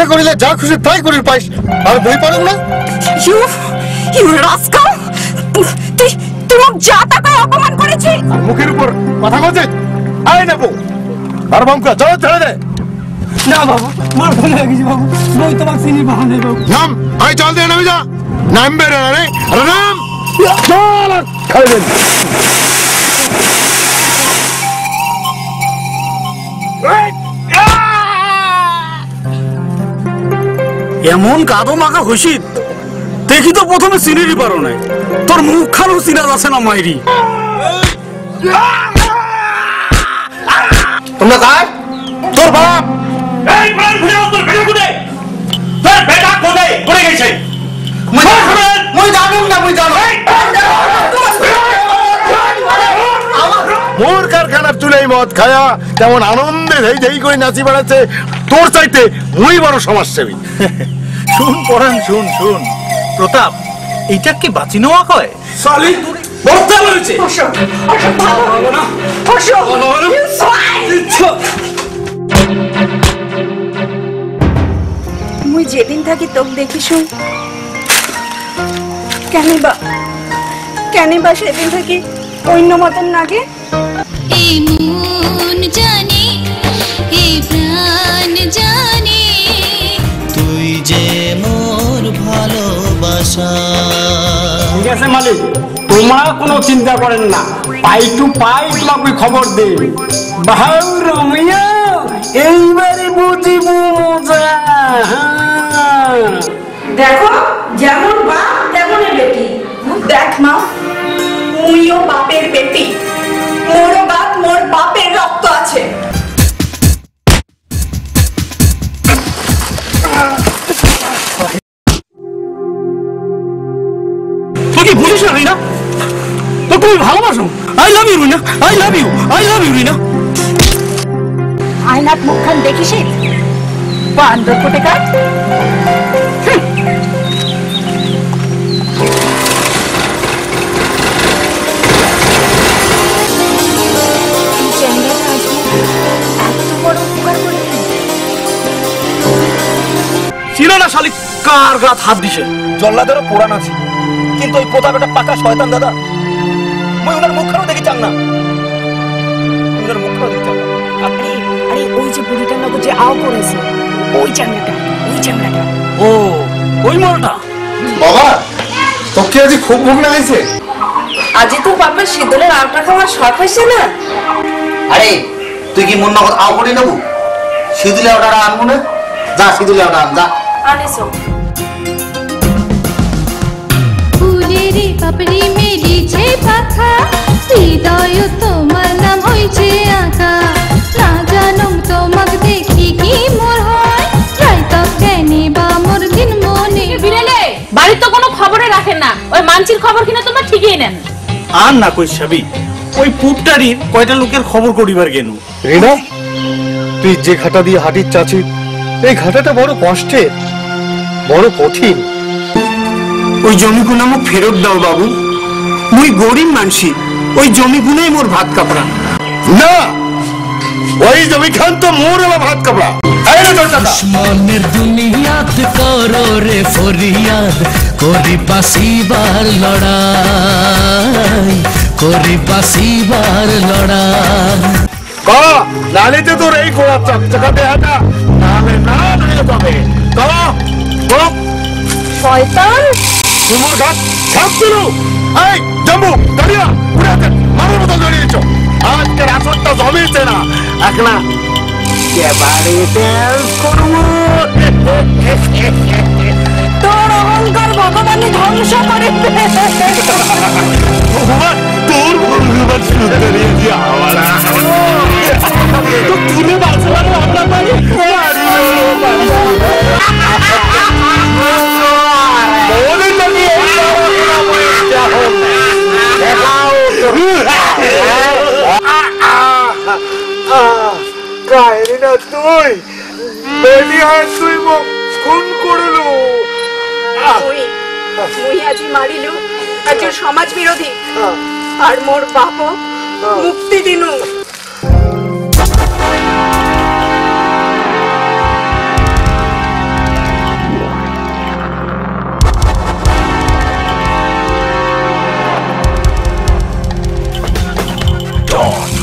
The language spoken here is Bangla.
ইচ্ছা করিলে যা খুশি তাই করির পাইস, আর বই পারো না। ইউ রাস্কাল, তুই মোক যা টাকা অপমান করেছিস, আর মুখের উপর কথা বলছিস। আয় নেবো আর বামকা চলো ছেড়ে দে। না বাবু, মার ভুল হয়ে গেছে বাবু, বই তোমার চিনি পাওয়া নেই বাবু। নাম, আয় চল দে, নামি যা। নাম বেরে না রে, আরে নাম চল। খাই দেন এমন কাদো মাখা হইছিস, দেখি তো প্রথমে চিনিরই পারো নাই, তোর মুখ খানো চিনা যাচ্ছে না মাইরি। তোমরা কার? তোর বাপ। এই প্রাণ খুলে তোর বেটা কোথায়? তোর বেটা কোথায় পড়ে গেছে? মই জানুম না, মই জানো। মোর কারখানার চুলাই মদ খায়া তেমন আনন্দে ধেই ধেই করে নাচি বেড়াচ্ছে, তোর চাইতে মই বড় সমাজসেবী। শুন পরাণ, শুন শুন প্রতাপ, এইটা কি বাঁচি নেওয়া কয়? সালি বড় হয়েছে। মুই যেদিন থাকি তোক দেখিছু, কেন বা সেদিন থাকি অন্য মতন লাগে। এই মন জানে, এই প্রাণ জানে, তুই যে মোর ভালোবাসা। ঠিক আছে মালিক, তোমরা কোনো চিন্তা করেন না, পাই টু পাই তোমাকে খবর দে। বাউ রমিয়া, এইবারে বুঝিব মজা। দেখো, যেমন বাপ তেমনই বেটি। দেখ মা, মুইও বাপের বেটি, মোরও বাপ, মোর বাপের রক্ত আছে। তুই কি বুঝিস না রিনা? তো তুমি ভালোবাসো। I love you Rina, I love you, I love you Rina. আয়নাত মুখখান দেখিস, বান্দর কোটে কাট। ছিল না শালি, কার গাত হাত দিছে? জল্লাদেরও পুরাণ আছে, কিন্তু ওই প্রতাপ একটা পাকা শয়তান দাদা। মই ওনার মুখখানেও দেখি চান না, ওনার মুখখানেও দেখি চান না। আরে ওই যে বুড়িটার নগর যে আও করেছে, ওই চামড়াটা। ও ওই মরটা। বাবা, তোকে আজ খুব ভোগ লাগাইছে। আজি তো বাপের শীতলের আলটা খাওয়ার শখ হয়েছে না। আরে তুই কি মন নগদ আও করে নেবো? সিঁদুলে ওটা আনবো না, যা সিঁদুলে ওটা আন, যা। আনিছো ফুলের পাপড়ি মেলিছে পাখা, হৃদয় তোমার নাম হইছে আঁকা। না জানুম তোমাক দেখি কি মোর হয়, রাইত কেনে বা মোর দিন মনে। বিড়ালে বাড়ির তো কোনো খবরে রাখেন না, ওই মানচির খবর কিনা তোমরা ঠিকই নেন। আর না কই সাবি, ওই পুপটারির কয়টা লোকের খবর করিবার গেনু। রিনা, তুই যে ঘাটা দিয়ে হাঁটির চাচি, এই ঘাটাটা বড় কষ্টের, বড় কঠিন। ওই জমিগুলো আমাকে ফেরত দাও বাবু, মুই গরিব মানসি, ওই জমিগুলোই মোর ভাত কাপড়া। না, ওই জমি খান তো মোর এবার ভাত কাপড়া। মনের দুনিয়াত করো রে ফরিয়াদ, করি বাসিবার লড়াই, করি বাসিবার লড়াই। নালিতে তোর এই গোড়া চকচকাতে হাঁটা, নাহলে না নিয়ে যাবে। শয়তান, তোমার ঘাট ছাপ দিল। এই জম্বু দাঁড়িয়া উড়ে হাতে মারার মতো দাঁড়িয়েছ। আজকের আসরটা জমেছে না, একলা এবারে ড্যান্স করবো। তোর অহংকার ভগবান ধ্বংস করে ভগবান তোর ভগবান শুনে দাঁড়িয়েছি আমার তো তুলে বাঁচলাম আমরা পারি। কাহিনী না তুই বেলি আর তুই খুন করলু। মুই আজি মারিলু একজন সমাজ বিরোধী, আর মোর বাপ মুক্তি দিনু। রস।